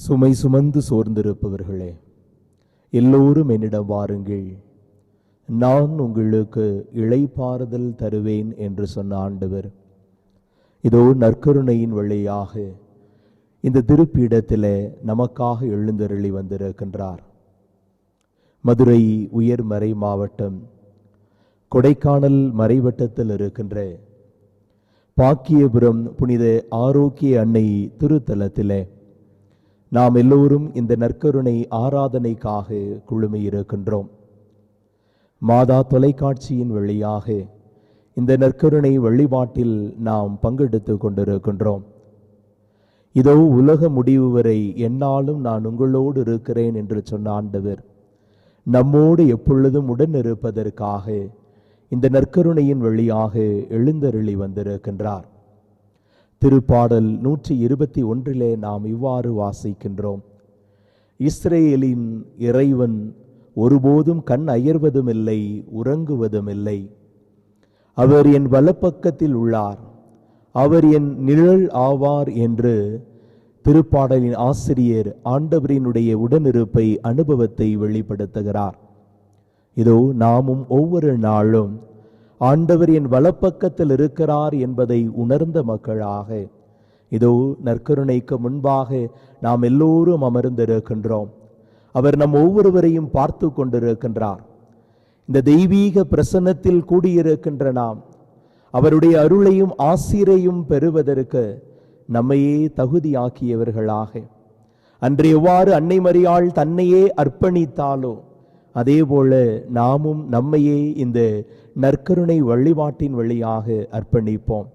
சுமை சுமந்து சோர்ந்திருப்பவர்களே, எல்லோரும் என்னிடம் வாருங்கள், நான் உங்களுக்கு இளைப்பாறுதல் தருவேன் என்று சொன்ன ஆண்டவர் இதோ நற்கருணையின் வழியாக இந்த திருப்பீடத்தில் நமக்காக எழுந்தருளி வந்திருக்கின்றார். மதுரை உயர்மறை மாவட்டம் கொடைக்கானல் மறைவட்டத்தில் இருக்கின்ற பாக்கியபுரம் புனித ஆரோக்கிய அன்னை திருத்தலத்திலே நாம் எல்லோரும் இந்த நற்கருணை ஆராதனைக்காக குழுமி இருக்கின்றோம். மாதா தொலைக்காட்சியின் வழியாக இந்த நற்கருணை வழிபாட்டில் நாம் பங்கெடுத்து கொண்டிருக்கின்றோம். இதோ உலக முடிவு வரை எந்நாளும் நான் உங்களோடு இருக்கிறேன் என்று சொன்ன ஆண்டவர் நம்மோடு எப்பொழுதும் உடன் இருப்பதற்காக இந்த நற்கருணையின் வழியாக எழுந்தருளி வந்திருக்கின்றார். திருப்பாடல் 121 நாம் இவ்வாறு வாசிக்கின்றோம்: இஸ்ரேலின் இறைவன் ஒருபோதும் கண் அயர்வதும் இல்லை, உறங்குவதும் இல்லை. அவர் என் வலப்பக்கத்தில் உள்ளார், அவர் என் நிழல் ஆவார் என்று திருப்பாடலின் ஆசிரியர் ஆண்டவரினுடைய உடனிருப்பை அனுபவத்தை வெளிப்படுத்துகிறார். இதோ நாமும் ஒவ்வொரு நாளும் ஆண்டவர் என் வலப்பக்கத்தில் இருக்கிறார் என்பதை உணர்ந்த மக்களாக இதோ நற்கருணைக்கு முன்பாக நாம் எல்லோரும் அமர்ந்திருக்கின்றோம். அவர் நம் ஒவ்வொருவரையும் பார்த்து கொண்டிருக்கின்றார். இந்த தெய்வீக பிரசன்னத்தில் கூடியிருக்கின்ற நாம் அவருடைய அருளையும் ஆசிரையும் பெறுவதற்கு நம்மையே தகுதியாக்கியவர்களாக, அன்று எவ்வாறு அன்னை மரியாள் தன்னையே அர்ப்பணித்தாலோ அதே போல நாமும் நம்மையே இந்த நற்கருணை வழிபாட்டின் வழியாக அர்ப்பணிப்போம்.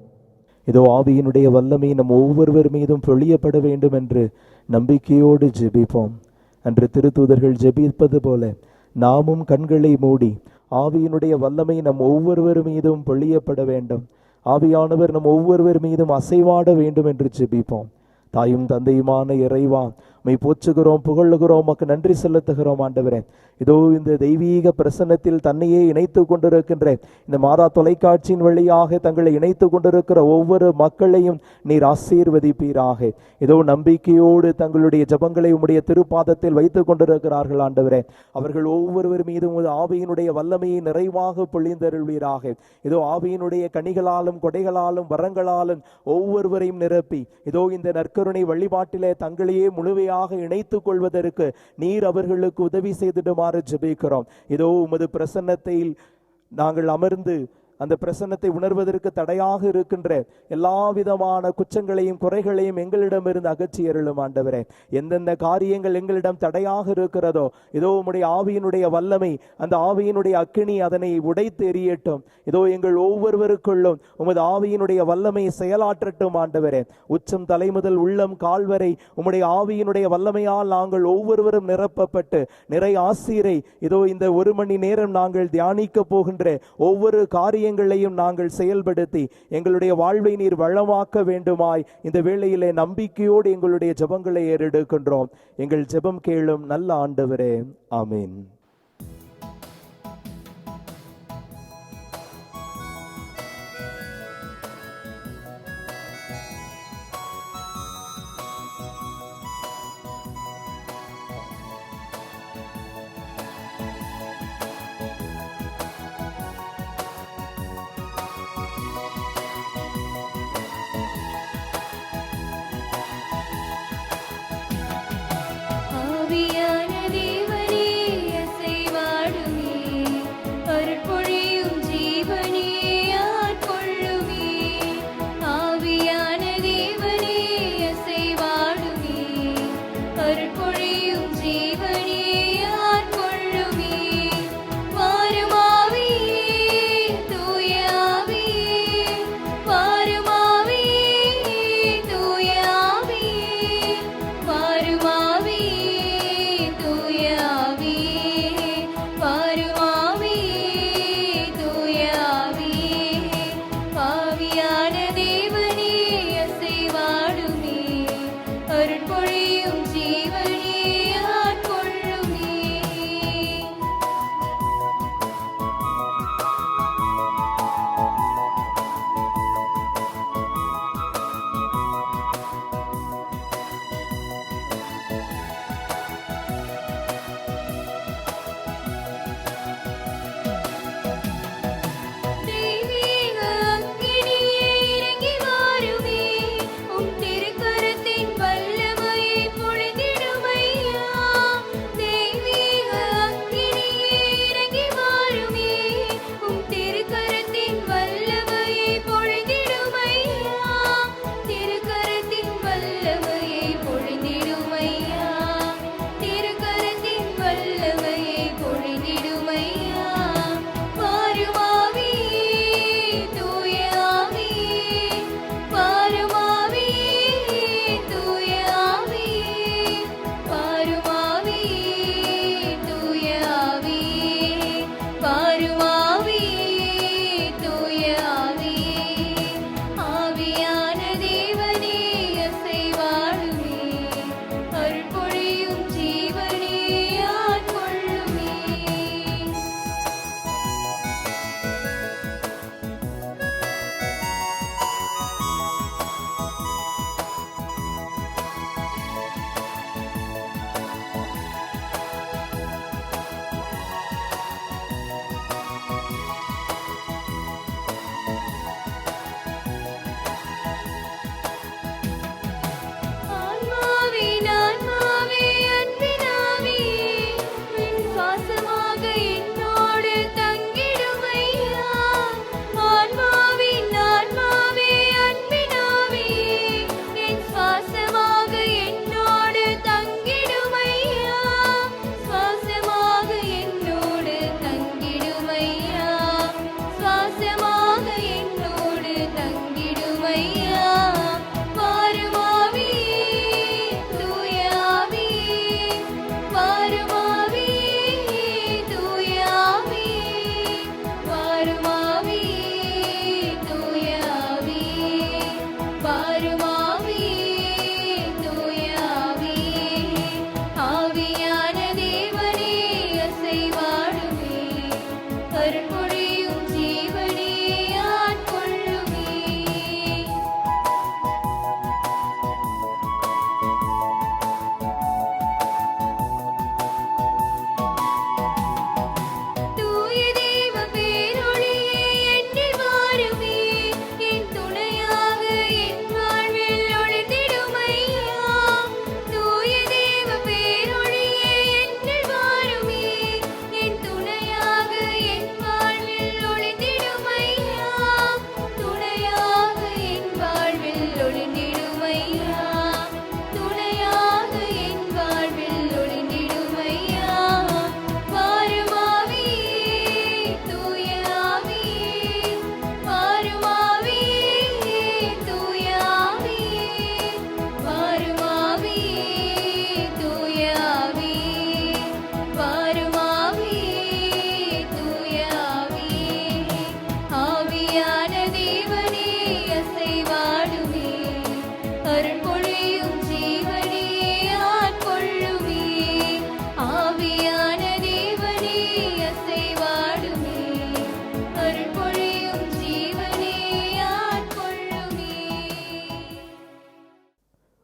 இதோ ஆவியினுடைய வல்லமை நம் ஒவ்வொருவர் மீதும் பொழியப்பட வேண்டும் என்று நம்பிக்கையோடு ஜெபிப்போம். அன்று திருத்தூதர்கள் ஜெபிப்பது போல நாமும் கண்களை மூடி ஆவியினுடைய வல்லமை நம் ஒவ்வொருவர் மீதும் பொழியப்பட வேண்டும், ஆவியானவர் நம் ஒவ்வொருவர் மீதும் அசைவாட வேண்டும் என்று ஜெபிப்போம். தாயும் தந்தையுமான இறைவா, உம்மை போற்றுகிறோம், புகழுகிறோம், உமக்கு நன்றி செலுத்துகிறோம். ஆண்டவரே, இதோ இந்த தெய்வீக பிரசன்னத்தில் தன்னையே இணைத்து கொண்டிருக்கின்ற இந்த மாதா தொலைக்காட்சியின் வழியாக தங்களை இணைத்து கொண்டிருக்கிற ஒவ்வொரு மக்களையும் நீர் ஆசீர்வதிப்பீராக. இதோ நம்பிக்கையோடு தங்களுடைய ஜபங்களை உம்முடைய திருப்பாதத்தில் வைத்துக் கொண்டிருக்கிறார்கள். ஆண்டவரே, அவர்கள் ஒவ்வொருவர் மீதும் ஆவியினுடைய வல்லமையை நிறைவாக பொழிந்தருள்வீராக. இதோ ஆவியினுடைய கனிகளாலும் கொடைகளாலும் வரங்களாலும் ஒவ்வொருவரையும் நிரப்பி இதோ இந்த நற்கருணை வழிபாட்டிலே தங்களையே முழுமையாக இணைத்துக் கொள்வதற்கு நீர் அவர்களுக்கு உதவி செய்திடுமாறு ஜெபிக்கிறோம். இதோ உமது பிரசன்னத்தில் நாங்கள் அமர்ந்து அந்த பிரசன்னத்தை உணர்வதற்கு தடையாக இருக்கின்ற எல்லா விதமான குற்றங்களையும் குறைகளையும் எங்களிடமிருந்து அகற்றி அருளும். ஆண்டவரே, எந்தெந்த காரியங்கள் எங்களிடம் தடையாக இருக்கிறதோ இதோ உம்முடைய ஆவியினுடைய வல்லமை, அந்த ஆவியினுடைய அக்கினி அதனை உடைத்து எறியட்டும். இதோ எங்கள் ஒவ்வொருவருக்குள்ளும் உமது ஆவியினுடைய வல்லமை செயலாற்றட்டும். ஆண்டவரே, உச்சம் தலைமுதல் உள்ளம் கால்வரை உம்முடைய ஆவியினுடைய வல்லமையால் நாங்கள் ஒவ்வொருவரும் நிரப்பப்பட்டு நிறை ஆசீரை இதோ இந்த 1 மணி நேரம் நாங்கள் தியானிக்க போகின்ற ஒவ்வொரு காரியங்களையும் நாங்கள் செயல்படுத்தி எங்களுடைய வாழ்வை நீர் வளமாக்க வேண்டுமாய் இந்த வேளையிலே நம்பிக்கையோடு எங்களுடைய ஜெபங்களை ஏறெடுக்கின்றோம். எங்கள் ஜெபம் கேளும் நல்ல ஆண்டவரே, ஆமீன்.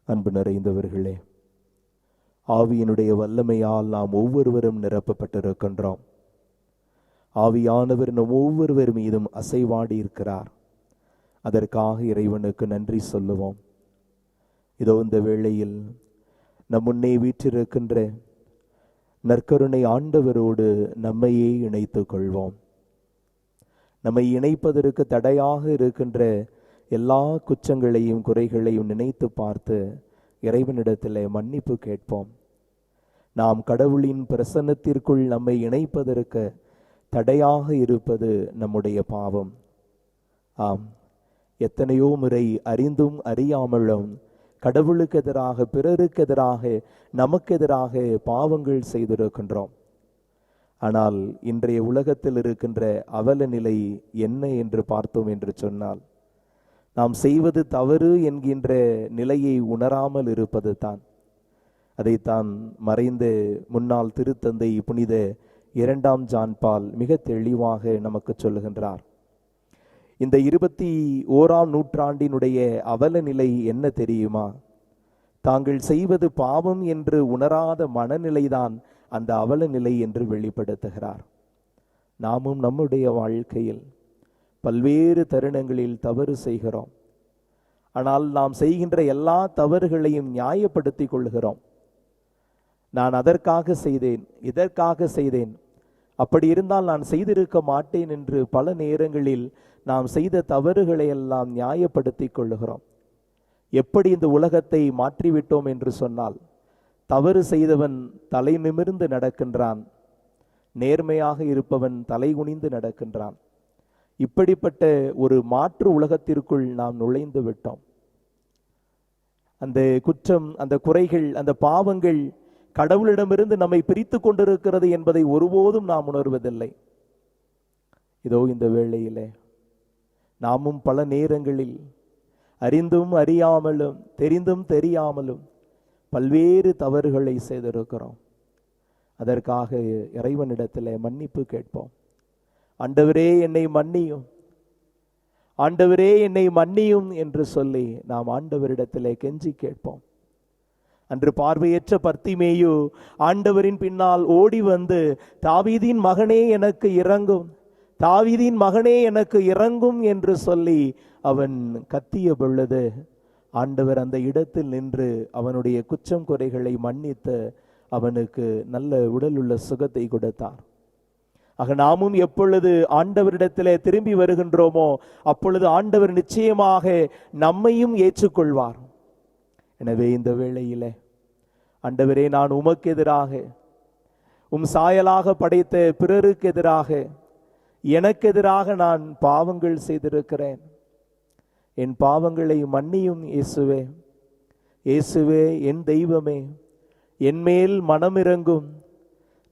அன்பு நிறைந்தவர்களே, ஆவியினுடைய வல்லமையால் நாம் ஒவ்வொருவரும் நிரப்பப்பட்டிருக்கின்றோம். ஆவியானவர் நம் ஒவ்வொருவர் மீதும் அசைவாடி இருக்கிறார். அதற்காக இறைவனுக்கு நன்றி சொல்லுவோம். இதோ இந்த வேளையில் நம் முன்னே வீற்றிருக்கின்ற நற்கருணை ஆண்டவரோடு நம்மையே இணைத்துக் கொள்வோம். நம்மை இணைப்பதற்கு தடையாக இருக்கின்ற எல்லா குற்றங்களையும் குறைகளையும் நினைத்து பார்த்து இறைவனிடத்தில் மன்னிப்பு கேட்போம். நாம் கடவுளின் பிரசன்னத்திற்குள் நம்மை இணைப்பதற்கு தடையாக இருப்பது நம்முடைய பாவம். ஆம், எத்தனையோ முறை அறிந்தும் அறியாமலும் கடவுளுக்கு எதிராக, பிறருக்கு எதிராக, நமக்கு எதிராக பாவங்கள் செய்திருக்கின்றோம். ஆனால் இன்றைய உலகத்தில் இருக்கின்ற அவல நிலை என்ன என்று பார்த்தோம் என்று சொன்னால், நாம் செய்வது தவறு என்கின்ற நிலையை உணராமல் இருப்பது தான். அதைத்தான் மறைந்த முன்னாள் திருத்தந்தை புனித 2ஆம் ஜான் பால் மிக தெளிவாக நமக்கு சொல்லுகின்றார். இந்த 21ஆம் நூற்றாண்டினுடைய அவல நிலை என்ன தெரியுமா? தாங்கள் செய்வது பாவம் என்று உணராத மனநிலைதான் அந்த அவல நிலை என்று வெளிப்படுத்துகிறார். நாமும் நம்முடைய வாழ்க்கையில் பல்வேறு தருணங்களில் தவறு செய்கிறோம். ஆனால் நாம் செய்கின்ற எல்லா தவறுகளையும் நியாயப்படுத்திக் கொள்கிறோம். நான் அதற்காக செய்தேன், இதற்காக செய்தேன், அப்படி இருந்தால் நான் செய்திருக்க மாட்டேன் என்று பல நேரங்களில் நாம் செய்த தவறுகளை எல்லாம் நியாயப்படுத்திக் கொள்ளுகிறோம். எப்படி இந்த உலகத்தை மாற்றிவிட்டோம் என்று சொன்னால், தவறு செய்தவன் தலை நிமிர்ந்து நடக்கின்றான், நேர்மையாக இருப்பவன் தலை குனிந்து நடக்கின்றான். இப்படிப்பட்ட ஒரு மாற்று உலகத்திற்குள் நாம் நுழைந்து விட்டோம். அந்த குற்றம், அந்த குறைகள், அந்த பாவங்கள் கடவுளிடமிருந்து நம்மை பிரித்து கொண்டிருக்கிறது என்பதை ஒருபோதும் நாம் உணர்வதில்லை. இதோ இந்த வேளையிலே நாமும் பல நேரங்களில் அறிந்தும் அறியாமலும், தெரிந்தும் தெரியாமலும் பல்வேறு தவறுகளை செய்திருக்கிறோம். அதற்காக இறைவனிடத்தில் மன்னிப்பு கேட்போம். ஆண்டவரே என்னை மன்னியும், ஆண்டவரே என்னை மன்னியும் என்று சொல்லி நாம் ஆண்டவரிடத்திலே கெஞ்சி கேட்போம். அன்று பார்வையற்ற பர்த்திமேயு ஆண்டவரின் பின்னால் ஓடி வந்து, தாவீதின் மகனே எனக்கு இரங்கும், தாவீதின் மகனே எனக்கு இரங்கும் என்று சொல்லி அவன் கத்திய பொழுது ஆண்டவர் அந்த இடத்தில் நின்று அவனுடைய குற்றம் குறைகளை மன்னித்து அவனுக்கு நல்ல உடல் உள்ள சுகத்தை கொடுத்தார். ஆக நாமும் எப்பொழுது ஆண்டவரிடத்திலே திரும்பி வருகின்றோமோ அப்பொழுது ஆண்டவர் நிச்சயமாக நம்மையும் ஏற்றுக்கொள்வார். எனவே இந்த வேளையிலே, ஆண்டவரே, நான் உமக்கு எதிராக, உம் சாயலாக படைத்த பிறருக்கு எதிராக, எனக்கு எதிராக நான் பாவங்கள் செய்திருக்கிறேன். என் பாவங்களை மன்னியும் இயேசுவே. இயேசுவே, என் தெய்வமே, என் மேல் மனமிரங்கும்.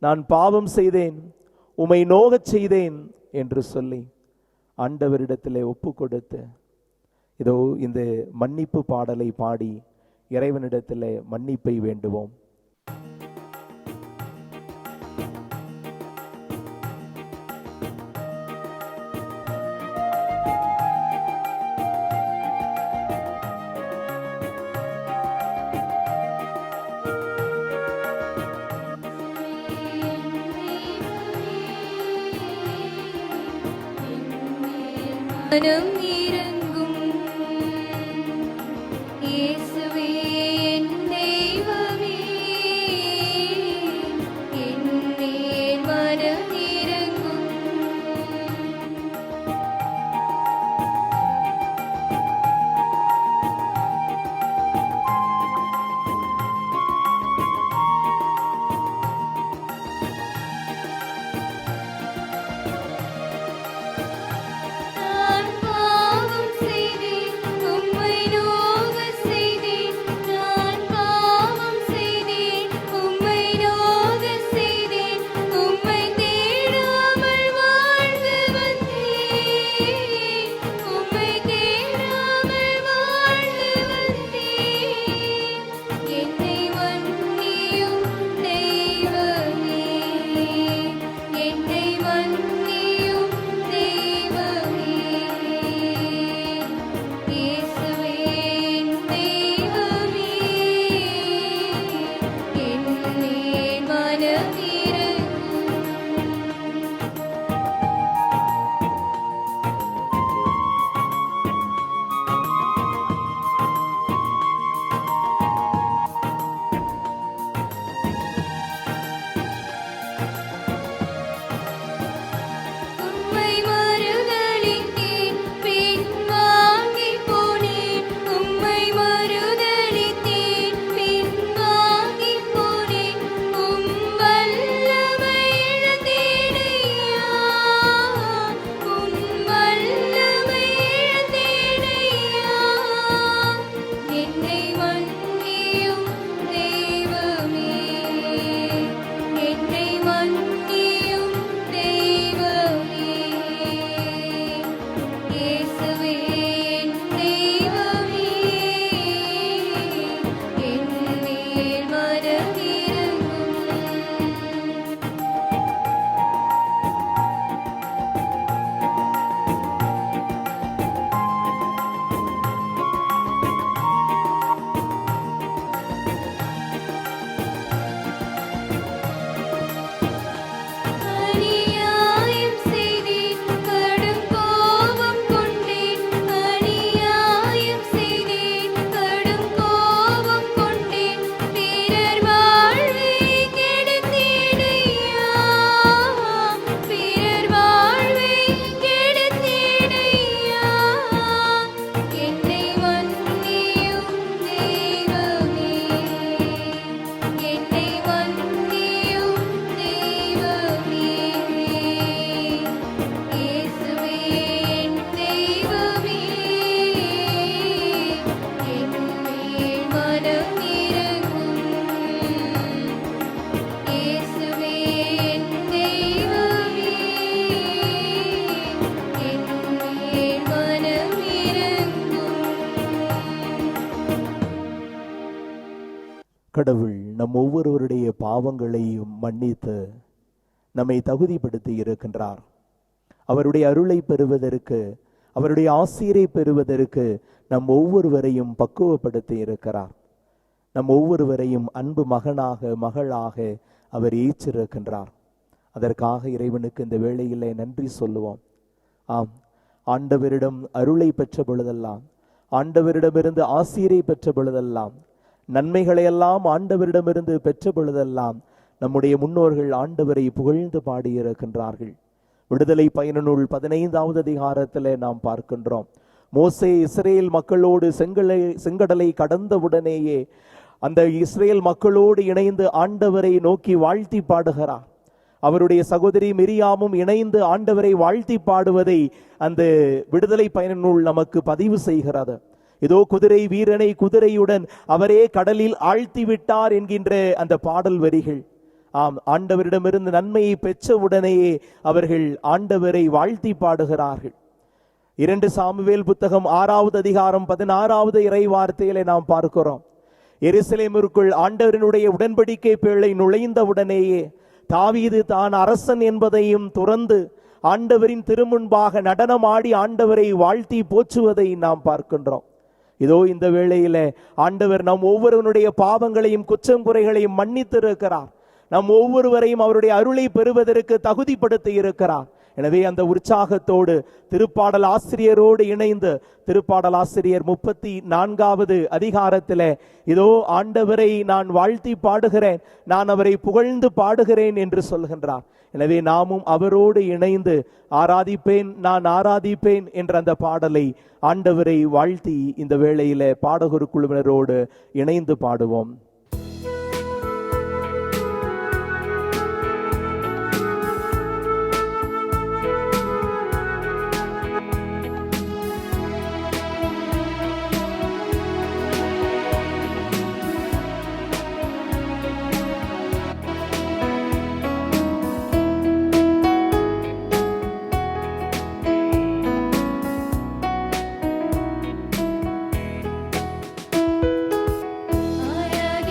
நான் பாவம் செய்தேன், உம்மை நோகச் செய்தேன் என்று சொல்லி ஆண்டவரிடத்திலே ஒப்பு கொடுத்து இதோ இந்த மன்னிப்பு பாடலை பாடி இறைவனிடத்திலே மன்னிப்பை வேண்டுவோம். மனம் இறங்கும் இயேசுவே, என் தெய்வமே, என் மேல் மனம் இறங்கும். நான் பாவம் கடவுள் நம் ஒவ்வொருவருடைய பாவங்களையும் மன்னித்து நம்மை தகுதிப்படுத்தி இருக்கின்றார். அவருடைய அருளை பெறுவதற்கு, அவருடைய ஆசீரை பெறுவதற்கு நம் ஒவ்வொருவரையும் பக்குவப்படுத்தி இருக்கிறார். நம் ஒவ்வொருவரையும் அன்பு மகனாக மகளாக அவர் ஏற்றிருக்கின்றார். அதற்காக இறைவனுக்கு இந்த வேளையிலே நன்றி சொல்லுவோம். ஆம், ஆண்டவரிடம் அருளை பெற்ற பொழுதெல்லாம், ஆண்டவரிடமிருந்து ஆசீரை பெற்ற பொழுதெல்லாம், நன்மைகளையெல்லாம் ஆண்டவரிடமிருந்து பெற்ற பொழுதெல்லாம் நம்முடைய முன்னோர்கள் ஆண்டவரை புகழ்ந்து பாடியிருக்கின்றார்கள். விடுதலை பயண நூல் 15வது அதிகாரத்திலே நாம் பார்க்கின்றோம். மோசே இஸ்ரேல் மக்களோடு செங்கடலை கடந்தவுடனேயே அந்த இஸ்ரேல் மக்களோடு இணைந்து ஆண்டவரை நோக்கி வாழ்த்தி பாடுகிறார். அவருடைய சகோதரி மிரியாமும் இணைந்து ஆண்டவரை வாழ்த்தி பாடுவதை அந்த விடுதலை பயண நூல் நமக்கு பதிவு செய்கிறது. இதோ குதிரை வீரனை குதிரையுடன் அவரே கடலில் ஆழ்த்தி விட்டார் என்கின்ற அந்த பாடல் வரிகள். ஆம், ஆண்டவரிடமிருந்து நன்மையை பெற்ற உடனேயே அவர்கள் ஆண்டவரை வாழ்த்தி பாடுகிறார்கள். 2 சாமுவேல் புத்தகம் 6வது அதிகாரம் 16வது இறை வார்த்தையிலே நாம் பார்க்கிறோம். எருசலேமிற்குள் ஆண்டவரினுடைய உடன்படிக்கை பேழை நுழைந்த உடனேயே தாவீது தான் அரசன் என்பதையும் துறந்து ஆண்டவரின் திருமுன்பாக நடனமாடி ஆண்டவரை வாழ்த்தி போற்றுவதை நாம் பார்க்கின்றோம். இதோ இந்த வேளையில ஆண்டவர் நம் ஒவ்வொருவனுடைய பாவங்களையும் குற்றம் குறைகளையும் மன்னித்திருக்கிறார். நம் ஒவ்வொருவரையும் அவருடைய அருளை பெறுவதற்கு தகுதிப்படுத்தி இருக்கிறார். எனவே அந்த உற்சாகத்தோடு திருப்பாடல் ஆசிரியரோடு இணைந்து திருப்பாடல் ஆசிரியர் 34வது அதிகாரத்திலே இதோ ஆண்டவரை நான் வாழ்த்தி பாடுகிறேன், நான் அவரை புகழ்ந்து பாடுகிறேன் என்று சொல்கின்றார். எனவே நாமும் அவரோடு இணைந்து ஆராதிப்பேன், நான் ஆராதிப்பேன் என்ற அந்த பாடலை ஆண்டவரை வாழ்த்தி இந்த வேளையிலே பாடகர் குழுவினரோடு இணைந்து பாடுவோம். ஆராதிப்பேன்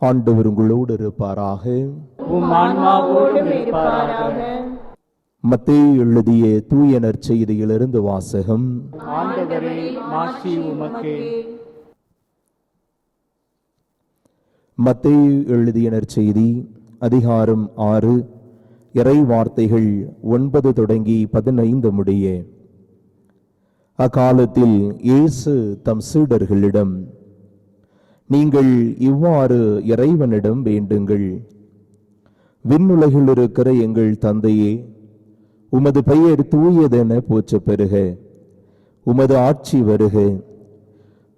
ஆண்டவர் உங்களோடு இருப்பாராக. உம் ஆன்மாவோடும் இருப்பாராக. மத்தேயு எழுதிய தூய நற்செய்தியிலிருந்து வாசகம். ஆண்டவரே, மாட்சி உமக்கே. மத்தேயு எழுதிய நற்செய்தி அதிகாரம் 6 இறை வார்த்தைகள் 9 தொடங்கி 15 முடிய. அக்காலத்தில் இயேசு தம் சீடர்களிடம், நீங்கள் இவ்வாறு இறைவனிடம் வேண்டுங்கள். விண்ணுலகில் இருக்கிற எங்கள் தந்தையே, உமது பெயர் தூயதென போற்றப் பெறுக. உமது ஆட்சி வருக.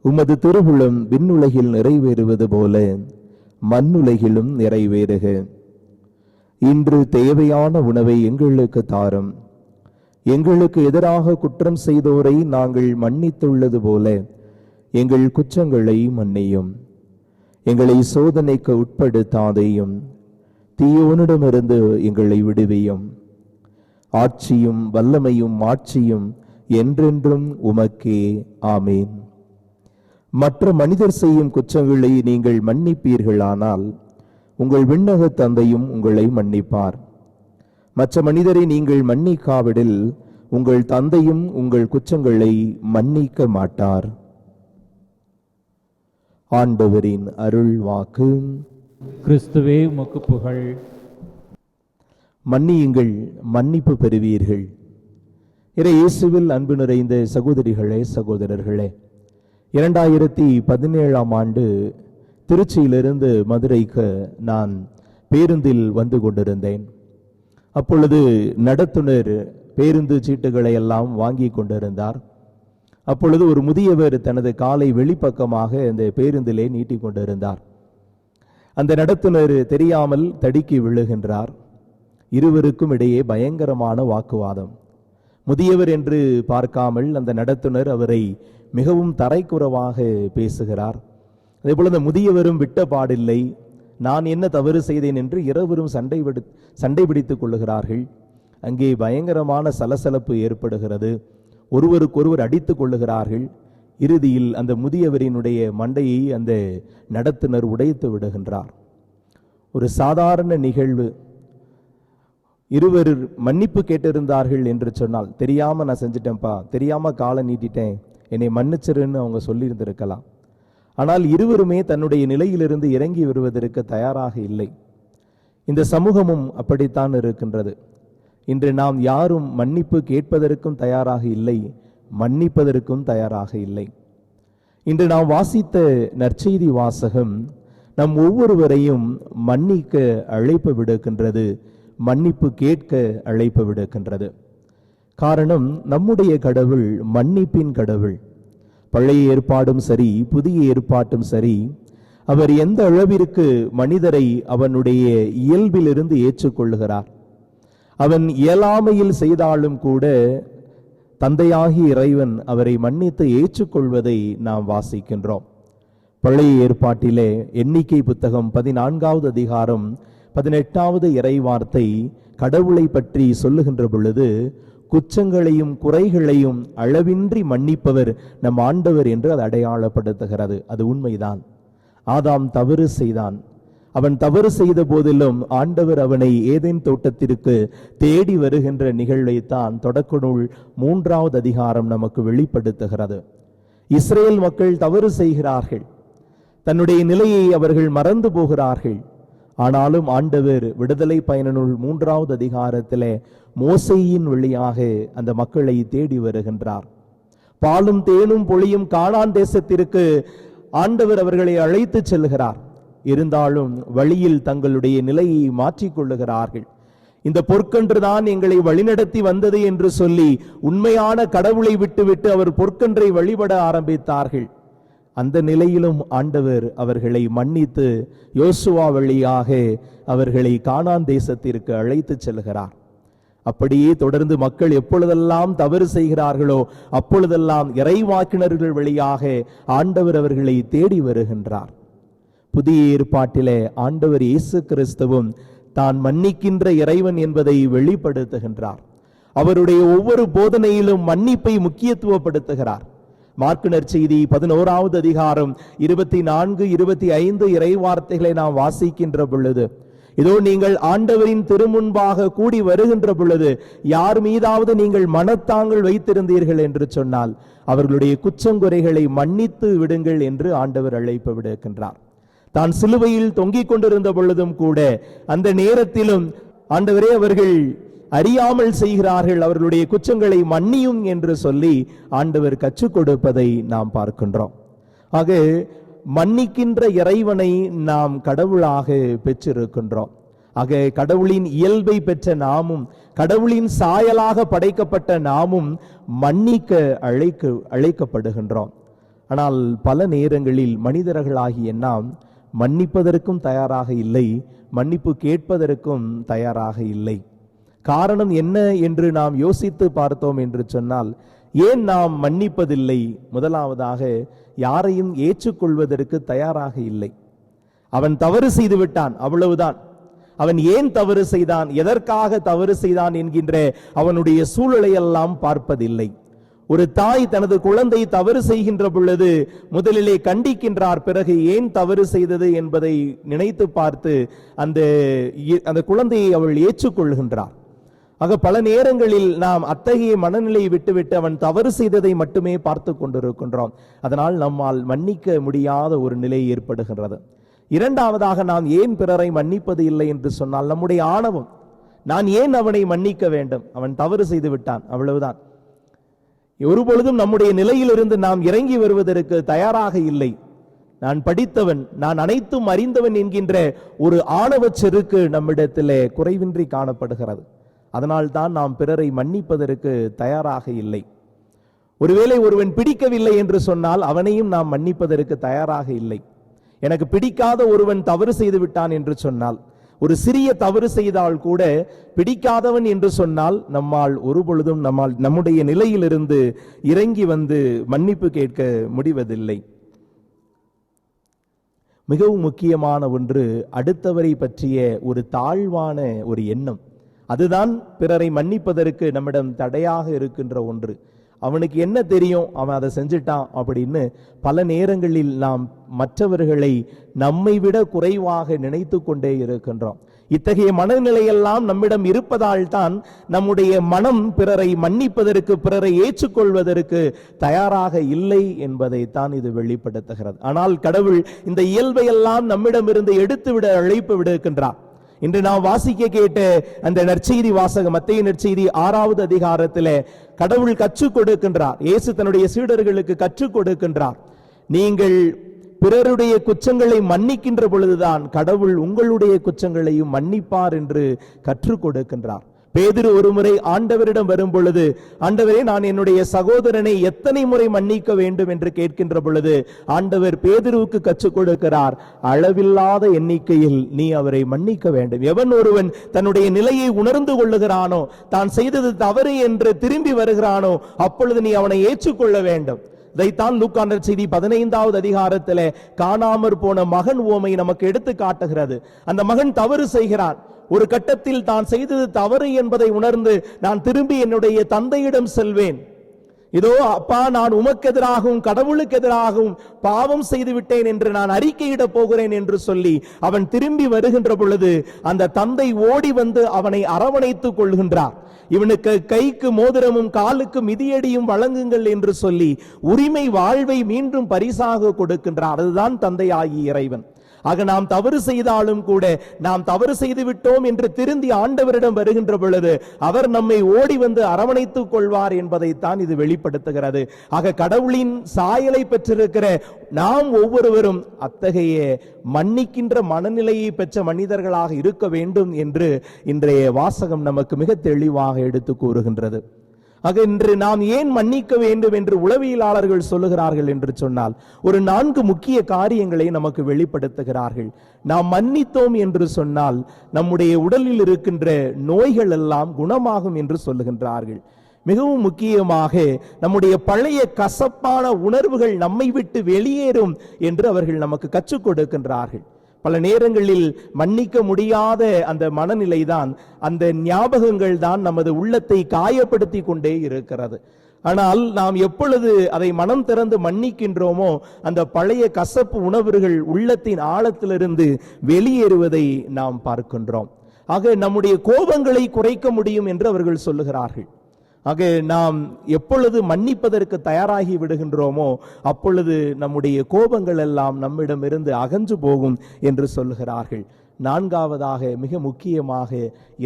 உமது திருவுளம் விண்ணுலகில் நிறைவேறுவது போல மண்ணுலகிலும் நிறைவேறுக. இன்று தேவையான உணவை எங்களுக்கு தாரும். எங்களுக்கு எதிராக குற்றம் செய்தோரை நாங்கள் மன்னித்துள்ளது போல எங்கள் குற்றங்களை மன்னியும். எங்களை சோதனைக்கு உட்படுத்தாதேயும், தீயோனிடமிருந்து எங்களை விடுவியும். ஆட்சியும் வல்லமையும் மாட்சியும் என்றென்றும் உமக்கே. ஆமேன். மற்ற மனிதர் செய்யும் குற்றங்களை நீங்கள் மன்னிப்பீர்களானால் உங்கள் விண்ணக தந்தையும் உங்களை மன்னிப்பார். மற்ற மனிதரை நீங்கள் மன்னிக்காவிடில் உங்கள் தந்தையும் உங்கள் குற்றங்களை மன்னிக்க மாட்டார். ஆண்டவரின் அருள் வாக்கு. கிறிஸ்துவே உமக்கு புகழ். மன்னியுங்கள், மன்னிப்பு பெறுவீர்கள். இயேசுவில் அன்பு நிறைந்த சகோதரிகளே, சகோதரர்களே, 2017ஆம் ஆண்டு திருச்சியிலிருந்து மதுரைக்கு நான் பேருந்தில் வந்து கொண்டிருந்தேன். அப்பொழுது நடத்துனர் பேருந்து சீட்டுகளை எல்லாம் வாங்கி கொண்டிருந்தார். அப்பொழுது ஒரு முதியவர் தனது காலை வெளிப்பக்கமாக அந்த பேருந்திலே நீட்டி கொண்டிருந்தார். அந்த நடத்துனர் தெரியாமல் தடுக்கி விழுகின்றார். இருவருக்கும் இடையே பயங்கரமான வாக்குவாதம். முதியவர் என்று பார்க்காமல் அந்த நடத்துனர் அவரை மிகவும் தரைக்குறவாக பேசுகிறார். அதே போல அந்த முதியவரும் விட்ட பாடில்லை. நான் என்ன தவறு செய்தேன் என்று இருவரும் சண்டை பிடித்துக் கொள்ளுகிறார்கள். அங்கே பயங்கரமான சலசலப்பு ஏற்படுகிறது. ஒருவருக்கொருவர் அடித்துக் கொள்ளுகிறார்கள். இறுதியில் அந்த முதியவரினுடைய மண்டையை அந்த நடத்துனர் உடைத்து விடுகின்றார். ஒரு சாதாரண நிகழ்வு. இருவர் மன்னிப்பு கேட்டிருந்தார்கள் என்று சொன்னால், தெரியாம நான் செஞ்சிட்டேன்ப்பா, தெரியாம காலை நீட்டிட்டேன், என்னை மன்னிச்சிருன்னு அவங்க சொல்லியிருந்திருக்கலாம். ஆனால் இருவருமே தன்னுடைய நிலையிலிருந்து இறங்கி வருவதற்கு தயாராக இல்லை. இந்த சமூகமும் அப்படித்தான் இருக்கின்றது. இன்று நாம் யாரும் மன்னிப்பு கேட்பதற்கும் தயாராக இல்லை, மன்னிப்பதற்கும் தயாராக இல்லை. இன்று நாம் வாசித்த நற்செய்தி வாசகம் நம் ஒவ்வொருவரையும் மன்னிக்க அழைப்பு விடுக்கின்றது, மன்னிப்பு கேட்க அழைப்பு விடுக்கின்றது. காரணம், நம்முடைய கடவுள் மன்னிப்பின் கடவுள். பழைய ஏற்பாடும் சரி, புதிய ஏற்பாட்டும் சரி, அவர் எந்த அளவிற்கு மனிதரை அவனுடைய இயல்பிலிருந்து ஏற்றுக்கொள்ளுகிறார். அவன் இயலாமையில் செய்தாலும் கூட தந்தையாகி இறைவன் அவரை மன்னித்து ஏற்றுக்கொள்வதை நாம் வாசிக்கின்றோம். பழைய ஏற்பாட்டிலே எண்ணிக்கை புத்தகம் 14வது அதிகாரம் 18வது இறை வார்த்தை கடவுளை பற்றி சொல்லுகின்ற பொழுது, குற்றங்களையும் குறைகளையும் அளவின்றி மன்னிப்பவர் நம் ஆண்டவர் என்று அது அடையாளப்படுத்துகிறது. அது உண்மைதான். ஆதாம் தவறு செய்தான். அவன் தவறு செய்த போதிலும் ஆண்டவர் அவனை ஏதேன் தோட்டத்திற்கு தேடி வருகின்ற நிகழ்வைத்தான் தொடக்க நூல் 3வது அதிகாரம் நமக்கு வெளிப்படுத்துகிறது. இஸ்ரேல் மக்கள் தவறு செய்கிறார்கள். தன்னுடைய நிலையை அவர்கள் மறந்து போகிறார்கள். ஆனாலும் ஆண்டவர் விடுதலை பயண நூல் 3வது அதிகாரத்திலே மோசேயின் வழியாக அந்த மக்களை தேடி வருகின்றார். பாலும் தேனும் பொழியும் கானான் தேசத்திற்கு ஆண்டவர் அவர்களை அழைத்து செல்கிறார். இருந்தாலும் வழியில் தங்களுடைய நிலையை மாற்றிக்கொள்ளுகிறார்கள். இந்த பொற்கன்றுதான் எங்களை வழிநடத்தி வந்தது என்று சொல்லி உண்மையான கடவுளை விட்டுவிட்டு அவர் பொற்கன்றை வழிபட ஆரம்பித்தார்கள். அந்த நிலையிலும் ஆண்டவர் அவர்களை மன்னித்து யோசுவா வழியாக அவர்களை கானான் தேசத்திற்கு அழைத்து செல்கிறார். அப்படியே தொடர்ந்து மக்கள் எப்பொழுதெல்லாம் தவறு செய்கிறார்களோ அப்பொழுதெல்லாம் இறைவாக்கினர்கள் வழியாக ஆண்டவர் அவர்களை தேடி வருகின்றார். புதிய ஏற்பாட்டிலே ஆண்டவர் இயேசு கிறிஸ்துவும் தான் மன்னிக்கின்ற இறைவன் என்பதை வெளிப்படுத்துகின்றார். அவருடைய ஒவ்வொரு போதனையிலும் மன்னிப்பை முக்கியத்துவப்படுத்துகிறார். மாற்கு நற்செய்தி 11வது அதிகாரம் 24, 25 இறை வார்த்தைகளை நாம் வாசிக்கின்ற பொழுது, இதோ நீங்கள் ஆண்டவரின் திருமுன்பாக கூடி வருகின்ற பொழுது யார் மீதாவது நீங்கள் மனத்தாங்கள் வைத்திருந்தீர்கள் என்று சொன்னால் அவர்களுடைய குற்றங்குறைகளை மன்னித்து விடுங்கள் என்று ஆண்டவர் அழைப்பு விடுக்கின்றார். தான் சிலுவையில் தொங்கிக் கொண்டிருந்த பொழுதும் கூட அந்த நேரத்திலும் ஆண்டவரே அவர்கள் அறியாமல் செய்கிறார்கள், அவர்களுடைய குற்றங்களை மன்னியும் என்று சொல்லி ஆண்டவர் கற்றுக் கொடுப்பதை நாம் பார்க்கின்றோம். ஆக மன்னிக்கின்ற இறைவனை நாம் கடவுளாக பெற்றிருக்கின்றோம். ஆக கடவுளின் இயல்பை பெற்ற நாமும், கடவுளின் சாயலாக படைக்கப்பட்ட நாமும் மன்னிக்க அழைக்கப்படுகின்றோம். ஆனால் பல நேரங்களில் மனிதர்களாகிய நாம் மன்னிப்பதற்கும் தயாராக இல்லை, மன்னிப்பு கேட்பதற்கும் தயாராக இல்லை. காரணம் என்ன என்று நாம் யோசித்து பார்த்தோம் என்று சொன்னால், ஏன் நாம் மன்னிப்பதில்லை? முதலாவதாக யாரையும் ஏற்றுக்கொள்வதற்கு தயாராக இல்லை. அவன் தவறு செய்து விட்டான், அவ்வளவுதான். அவன் ஏன் தவறு செய்தான், எதற்காக தவறு செய்தான் என்கின்ற அவனுடைய சூழலை எல்லாம் பார்ப்பதில்லை. ஒரு தாய் தனது குழந்தை தவறு செய்கின்ற பொழுது முதலிலே கண்டிக்கின்றார், பிறகு ஏன் தவறு செய்தது என்பதை நினைத்து பார்த்து அந்த குழந்தையை அவள் ஏற்றுக்கொள்கின்றார். ஆக பல நேரங்களில் நாம் அத்தகைய மனநிலையை விட்டுவிட்டு அவன் தவறு செய்ததை மட்டுமே பார்த்து கொண்டிருக்கின்றோம். அதனால் நம்மால் மன்னிக்க முடியாத ஒரு நிலை ஏற்படுகின்றது. இரண்டாவதாக, நாம் ஏன் பிறரை மன்னிப்பது இல்லை என்று சொன்னால் நம்முடைய ஆணவம். நான் ஏன் அவனை மன்னிக்க வேண்டும், அவன் தவறு செய்து விட்டான், அவ்வளவுதான். ஒருபொழுதும் நம்முடைய நிலையிலிருந்து நாம் இறங்கி வருவதற்கு தயாராக இல்லை. நான் படித்தவன், நான் அனைத்தும் அறிந்தவன் என்கின்ற ஒரு ஆணவ செருக்கு நம்மிடத்திலே குறைவின்றி காணப்படுகிறது. அதனால் தான் நாம் பிறரை மன்னிப்பதற்கு தயாராக இல்லை. ஒருவேளை ஒருவன் பிடிக்கவில்லை என்று சொன்னால் அவனையும் நாம் மன்னிப்பதற்கு தயாராக இல்லை. எனக்கு பிடிக்காத ஒருவன் தவறு செய்து விட்டான் என்று சொன்னால், ஒரு சிறிய தவறு செய்தால் கூட பிடிக்காதவன் என்று சொன்னால் நம்மால் ஒருபொழுதும் நம்முடைய நிலையிலிருந்து இறங்கி வந்து மன்னிப்பு கேட்க முடிவதில்லை. மிகவும் முக்கியமான ஒன்று, அடுத்தவரை பற்றிய ஒரு தாழ்வான ஒரு எண்ணம். அதுதான் பிறரை மன்னிப்பதற்கு நம்மிடம் தடையாக இருக்கின்ற ஒன்று. அவனுக்கு என்ன தெரியும், அவன் அதை செஞ்சிட்டான் அப்படின்னு பல நேரங்களில் நாம் மற்றவர்களை நம்மை விட குறைவாக நினைத்து கொண்டே இருக்கின்றோம். இத்தகைய மனநிலையெல்லாம் நம்மிடம் இருப்பதால் தான் நம்முடைய மனம் பிறரை மன்னிப்பதற்கு, பிறரை ஏற்றுக்கொள்வதற்கு தயாராக இல்லை என்பதை தான் இது வெளிப்படுத்துகிறது. ஆனால் கடவுள் இந்த இயல்பையெல்லாம் நம்மிடமிருந்து எடுத்துவிட அழைப்பு விடுக்கின்றார். இன்று நாம் வாசிக்க கேட்ட அந்த நற்செய்தி வாசகம், மத்தேயு நற்செய்தி 6வது அதிகாரத்திலே கடவுள் கற்றுக் கொடுக்கின்றார். இயேசு தன்னுடைய சீடர்களுக்கு கற்றுக் கொடுக்கின்றார், நீங்கள் பிறருடைய குற்றங்களை மன்னிக்கின்ற பொழுதுதான் கடவுள் உங்களுடைய குற்றங்களையும் மன்னிப்பார் என்று கற்றுக் கொடுக்கின்றார். பேதுரு ஒருமுறை ஆண்டவரிடம் வரும் பொழுது, ஆண்டவரே நான் என்னுடைய சகோதரனை எத்தனை முறை மன்னிக்க வேண்டும் என்று கேட்கின்ற பொழுது ஆண்டவர் பேதுருவுக்கு கற்றுக் கொடுக்கிறார், அளவில்லாத எண்ணிக்கையில் நீ அவரை மன்னிக்க வேண்டும். எவன் ஒருவன் தன்னுடைய நிலையை உணர்ந்து கொள்ளுகிறானோ, தான் செய்தது தவறு என்று திரும்பி வருகிறானோ, அப்பொழுது நீ அவனை ஏற்றுக்கொள்ள வேண்டும். இதைத்தான் லூக்கா நற்செய்தி 15வது அதிகாரத்திலே காணாமற் போன மகன் உவமை நமக்கு எடுத்து காட்டுகிறது. அந்த மகன் தவறு செய்கிறான். ஒரு கட்டத்தில் தான் செய்தது தவறு என்பதை உணர்ந்து, நான் திரும்பி என்னுடைய தந்தையிடம் செல்வேன், இதோ அப்பா நான் உமக்கு எதிராகவும் கடவுளுக்கு எதிராகவும் பாவம் செய்து விட்டேன் என்று நான் அறிக்கையிட போகிறேன் என்று சொல்லி அவன் திரும்பி வருகின்ற பொழுது அந்த தந்தை ஓடி வந்து அவனை அரவணைத்துக் கொள்கின்றார். இவனுக்கு கைக்கு மோதிரமும் காலுக்கு மிதியடியும் வழங்குங்கள் என்று சொல்லி உரிமை வாழ்வை மீண்டும் பரிசாக கொடுக்கின்றார். அதுதான் தந்தையாகிய இறைவன். ஆக நாம் தவறு செய்தாலும் கூட, நாம் தவறு செய்து விட்டோம் என்று திருந்தி ஆண்டவரிடம் வருகின்ற பொழுது அவர் நம்மை ஓடி வந்து அரவணைத்துக் கொள்வார் என்பதைத்தான் இது வெளிப்படுத்துகிறது. ஆக கடவுளின் சாயலை பெற்றிருக்கிற நாம் ஒவ்வொருவரும் அத்தகைய மன்னிக்கின்ற மனநிலையை பெற்ற மனிதர்களாக இருக்க வேண்டும் என்று இன்றைய வாசகம் நமக்கு மிக தெளிவாக எடுத்து கூறுகின்றது. ஆக இன்று நாம் ஏன் மன்னிக்க வேண்டும் என்று உளவியலாளர்கள் சொல்லுகிறார்கள் என்று சொன்னால், ஒரு 4 முக்கிய காரியங்களை நமக்கு வெளிப்படுத்துகிறார்கள். நாம் மன்னித்தோம் என்று சொன்னால் நம்முடைய உடலில் இருக்கின்ற நோய்கள் எல்லாம் குணமாகும் என்று சொல்லுகின்றார்கள். மிகவும் முக்கியமாக நம்முடைய பழைய கசப்பான உணர்வுகள் நம்மை விட்டு வெளியேறும் என்று அவர்கள் நமக்கு கற்றுக் கொடுக்கின்றார்கள். பல நேரங்களில் மன்னிக்க முடியாத அந்த மனநிலை தான், அந்த ஞாபகங்கள் தான் நமது உள்ளத்தை காயப்படுத்தி கொண்டே இருக்கிறது. ஆனால் நாம் எப்பொழுது அதை மனம் திறந்து மன்னிக்கின்றோமோ அந்த பழைய கசப்பு உணர்வுகள் உள்ளத்தின் ஆழத்திலிருந்து வெளியேறுவதை நாம் பார்க்கின்றோம். ஆக நம்முடைய கோபங்களை குறைக்க முடியும் என்று அவர்கள் சொல்லுகிறார்கள். ஆக நாம் எப்பொழுது மன்னிப்பதற்கு தயாராகி விடுகின்றோமோ அப்பொழுது நம்முடைய கோபங்கள் எல்லாம் நம்மிடமிருந்து அகன்று போகும் என்று சொல்லுகிறார்கள். நான்காவதாக, மிக முக்கியமாக,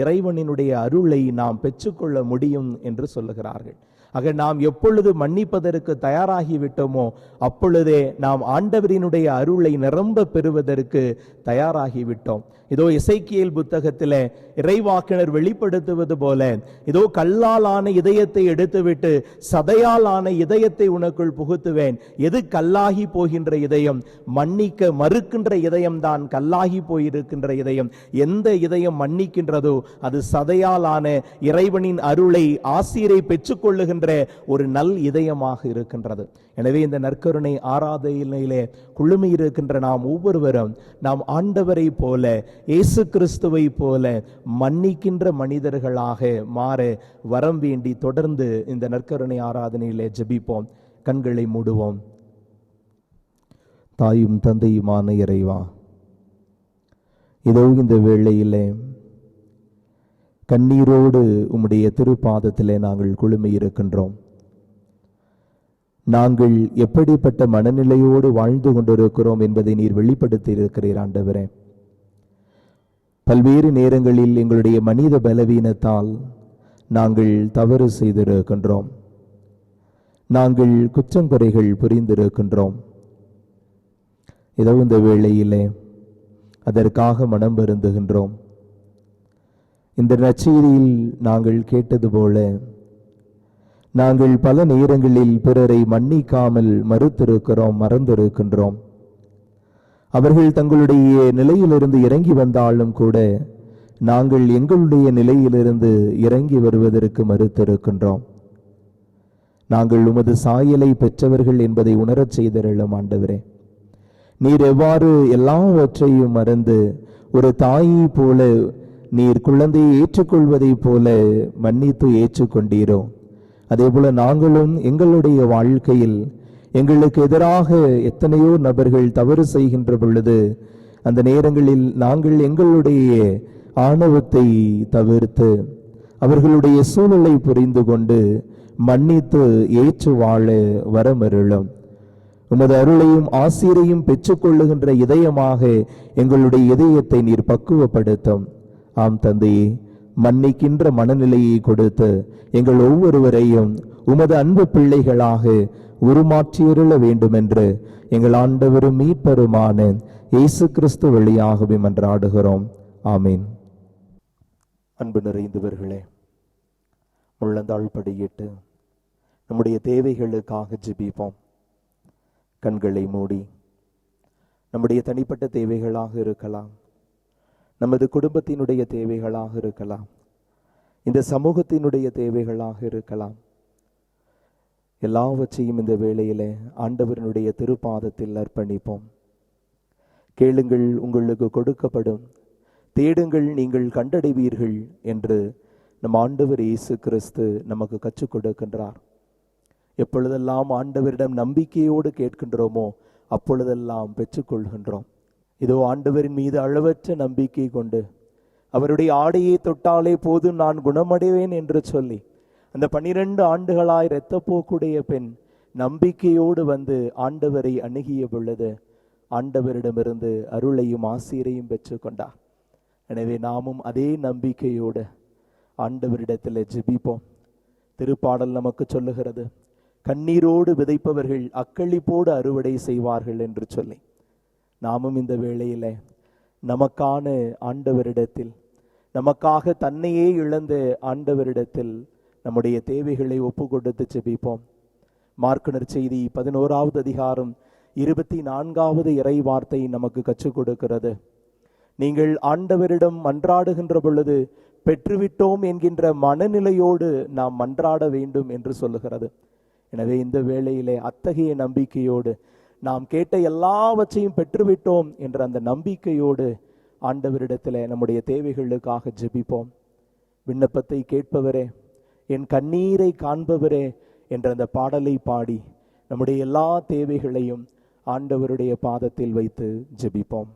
இறைவனினுடைய அருளை நாம் பெற்றுக்கொள்ள முடியும் என்று சொல்லுகிறார்கள். ஆக நாம் எப்பொழுது மன்னிப்பதற்கு தயாராகி விட்டோமோ அப்பொழுதே நாம் ஆண்டவரினுடைய அருளை நிரம்ப பெறுவதற்கு தயாராகிவிட்டோம். இதோ எசேக்கியேல் புத்தகத்திலே இறைவாக்கினர் வெளிப்படுத்துவது போல, இதோ கல்லால் ஆன இதயத்தை எடுத்துவிட்டு சதையால் ஆன இதயத்தை உனக்குள் புகுத்துவேன். எது கல்லாகி போகின்ற இதயம்? மன்னிக்க மறுக்கின்ற இதயம்தான் கல்லாகி போயிருக்கின்ற இதயம். எந்த இதயம் மன்னிக்கின்றதோ அது சதையால் ஆன இறைவனின் அருளை ஆசீரை பெற்றுக்கொள்ளுகின்ற ஒரு நல் இதயமாக இருக்கின்றது. எனவே இந்த நற்கருணை ஆராதனையிலே குழுமி இருக்கின்ற நாம் ஒவ்வொருவரும் நாம் ஆண்டவரை போல, இயேசு கிறிஸ்துவை போல மன்னிக்கின்ற மனிதர்களாக மாற வரம் வேண்டி தொடர்ந்து இந்த நற்கருணை ஆராதனையிலே ஜெபிப்போம். கண்களை மூடுவோம். தாயும் தந்தையுமான இறைவா, இதோ இந்த வேளையிலே கண்ணீரோடு உம்முடைய திருப்பாதத்திலே நாங்கள் குழுமி இருக்கின்றோம். நாங்கள் எப்படிப்பட்ட மனநிலையோடு வாழ்ந்து கொண்டிருக்கிறோம் என்பதை நீர் வெளிப்படுத்தி இருக்கிறீர் ஆண்டவரே. பல்வேறு நேரங்களில் எங்களுடைய மனித பலவீனத்தால் நாங்கள் தவறு செய்திருக்கின்றோம். நாங்கள் குற்றங்குறைகள் புரிந்திருக்கின்றோம். இதோ இந்த வேளையிலே அதற்காக மனம் வருந்துகின்றோம். இந்த நற்செய்தியில் நாங்கள் கேட்டது போல நாங்கள் பல நேரங்களில் பிறரை மன்னிக்காமல் மறுத்திருக்கிறோம், மறந்திருக்கின்றோம். அவர்கள் தங்களுடைய நிலையிலிருந்து இறங்கி வந்தாலும் கூட நாங்கள் எங்களுடைய நிலையிலிருந்து இறங்கி வருவதற்கு மறுத்திருக்கின்றோம். நாங்கள் உமது சாயலை பெற்றவர்கள் என்பதை உணரச் செய்தருளும் ஆண்டவரே. நீர் எவ்வாறு எல்லாவற்றையும் மறந்து ஒரு தாயை போல நீர் குழந்தையை ஏற்றுக்கொள்வதை போல மன்னித்து ஏற்றுக்கொண்டீரோ, அதே போல நாங்களும் எங்களுடைய வாழ்க்கையில் எங்களுக்கு எதிராக எத்தனையோ நபர்கள் தவறு செய்கின்ற பொழுது அந்த நேரங்களில் நாங்கள் எங்களுடைய ஆணவத்தை தவிர்த்து அவர்களுடைய சூழலை புரிந்து கொண்டு மன்னித்து ஏற்று வாழ வரமருளும். உமது அருளையும் ஆசீரையும் பெற்றுக்கொள்ளுகின்ற இதயமாக எங்களுடைய இதயத்தை நீர் பக்குவப்படுத்தும். ஆம் தந்தையே, மன்னிக்கின்ற மனநிலையை கொடுத்து எங்கள் ஒவ்வொருவரையும் உமது அன்பு பிள்ளைகளாக உருமாற்றியருள வேண்டும் என்று எங்கள் ஆண்டவரும் மீட்பருமான இயேசு கிறிஸ்து வழியாகவே மன்றாடுகிறோம். ஆமீன். அன்பு நிறைந்தவர்களே, முழந்தாள் படியிட்டு நம்முடைய தேவைகளுக்காக ஜெபிப்போம். கண்களை மூடி நம்முடைய தனிப்பட்ட தேவைகளாக இருக்கலாம், நமது குடும்பத்தினுடைய தேவைகளாக இருக்கலாம், இந்த சமூகத்தினுடைய தேவைகளாக இருக்கலாம், எல்லாவற்றையும் இந்த வேளையிலே ஆண்டவரினுடைய திருப்பாதத்தில் அர்ப்பணிப்போம். கேளுங்கள், உங்களுக்கு கொடுக்கப்படும், தேடுங்கள், நீங்கள் கண்டடைவீர்கள் என்று நம் ஆண்டவர் இயேசு கிறிஸ்து நமக்கு கற்றுக் கொடுக்கின்றார். எப்பொழுதெல்லாம் ஆண்டவரிடம் நம்பிக்கையோடு கேட்கின்றோமோ அப்பொழுதெல்லாம் பெற்றுக்கொள்கின்றோம். இதோ ஆண்டவரின் மீது அளவற்ற நம்பிக்கை கொண்டு அவருடைய ஆடையை தொட்டாலே போதும் நான் குணமடைவேன் என்று சொல்லி அந்த 12 ஆண்டுகளாய் இரத்தப்போக்குடைய பெண் நம்பிக்கையோடு வந்து ஆண்டவரை அணுகிய பொழுது ஆண்டவரிடமிருந்து அருளையும் ஆசீரையும் பெற்றுக்கொண்டார். எனவே நாமும் அதே நம்பிக்கையோடு ஆண்டவரிடத்தில் ஜெபிப்போம். திருப்பாடல் நமக்கு சொல்லுகிறது, கண்ணீரோடு விதைப்பவர்கள் அக்களிப்போடு அறுவடை செய்வார்கள் என்று சொல்லி நாமும் இந்த வேளையில நமக்கான ஆண்டவரிடத்தில், நமக்காக தன்னையே இழந்த ஆண்டவரிடத்தில் நம்முடைய தேவைகளை ஒப்பு கொடுத்து ஜெபிப்போம். மார்க்கு நற்செய்தி 11வது அதிகாரம் 24வது இறை வார்த்தை நமக்கு கற்றுக் கொடுக்கிறது. நீங்கள் ஆண்டவரிடம் மன்றாடுகின்ற பொழுது பெற்றுவிட்டோம் என்கின்ற மனநிலையோடு நாம் மன்றாட வேண்டும் என்று சொல்லுகிறது. எனவே இந்த வேளையிலே அத்தகைய நம்பிக்கையோடு நாம் கேட்ட எல்லாவற்றையும் பெற்றுவிட்டோம் என்ற அந்த நம்பிக்கையோடு ஆண்டவரிடத்தில் நம்முடைய தேவைகளுக்காக ஜெபிப்போம். விண்ணப்பத்தை கேட்பவரே, என் கண்ணீரை காண்பவரே, என்ற அந்த பாடலை பாடி நம்முடைய எல்லா தேவைகளையும் ஆண்டவருடைய பாதத்தில் வைத்து ஜெபிப்போம்.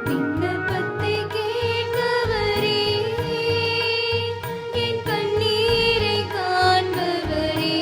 விண்ணப்பத்தை கேட்பவரே, என் கண்ணீரை காண்பவரே,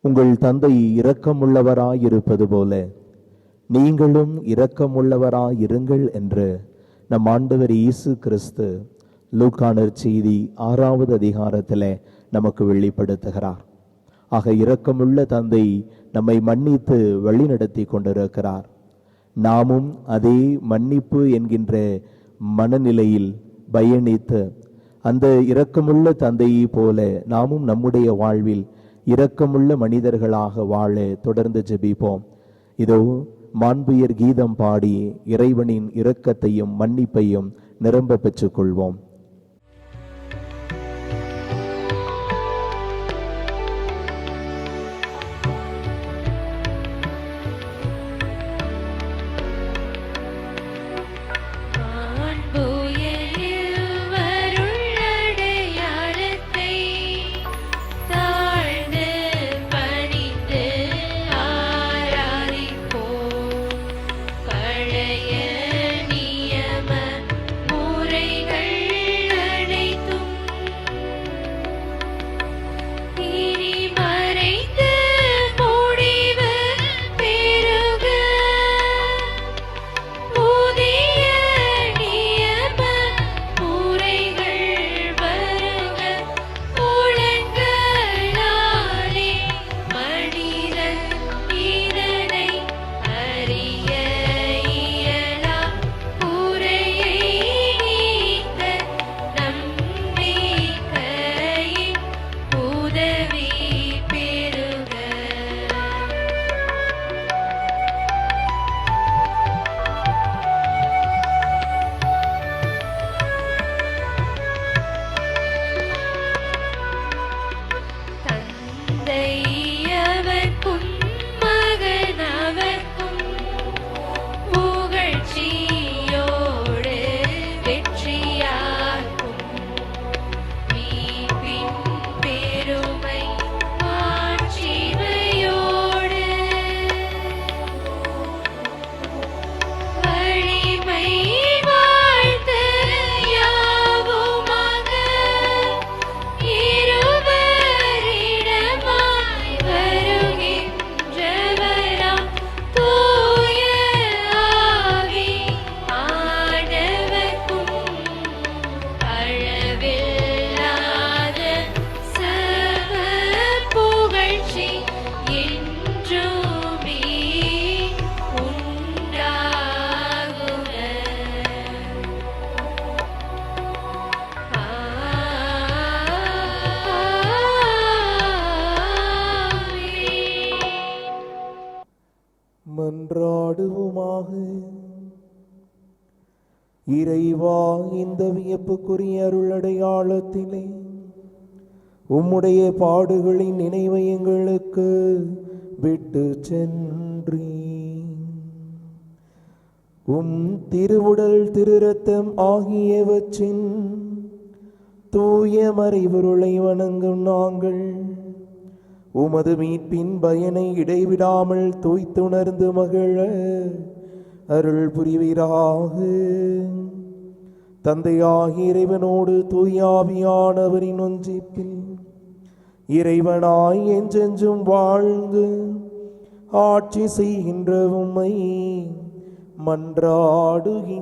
உங்கள் தந்தை இரக்கமுள்ளவராயிருப்பது போல நீங்களும் இரக்கமுள்ளவராயிருங்கள் என்று நம் ஆண்டவர் இயேசு கிறிஸ்து லூக்கானர் செய்தி 6வது அதிகாரத்தில் நமக்கு வெளிப்படுத்துகிறார். ஆக இரக்கமுள்ள தந்தை நம்மை மன்னித்து வழிநடத்தி கொண்டிருக்கிறார். நாமும் அதே மன்னிப்பு என்கின்ற மனநிலையில் பயணித்து அந்த இரக்கமுள்ள தந்தையை போல நாமும் நம்முடைய வாழ்வில் இரக்கமுள்ள மனிதர்களாக வாழ தொடர்ந்து ஜெபிப்போம். இதோ மாண்புயர் கீதம் பாடி இறைவனின் இரக்கத்தையும் மன்னிப்பையும் நிரம்ப பெற்றுக்கொள்வோம். மன்றாடுவோமாக. இறைவா, இந்த வியப்புக்குரிய அருளடையாளத்திலே உம்முடைய பாடுகளின் நினைவை எங்களுக்கு விட்டு சென்றீ. உம் திருவுடல் திருரத்தம் ஆகியவற்றின் தூய மறைபொருளை வணங்கும் நாங்கள் உமது மீட்பின் பயனை இடைவிடாமல் தூய்த்துணர்ந்து மகிழ அருள் புரிவீராக. தந்தையாகிய இறைவனோடு தூயாவியானவரின் ஒன்றிப்பில் இறைவனாய் என்றென்றும் வாழ்ந்து ஆட்சி செய்கின்ற உம்மை மன்றாடுகின்றோம்.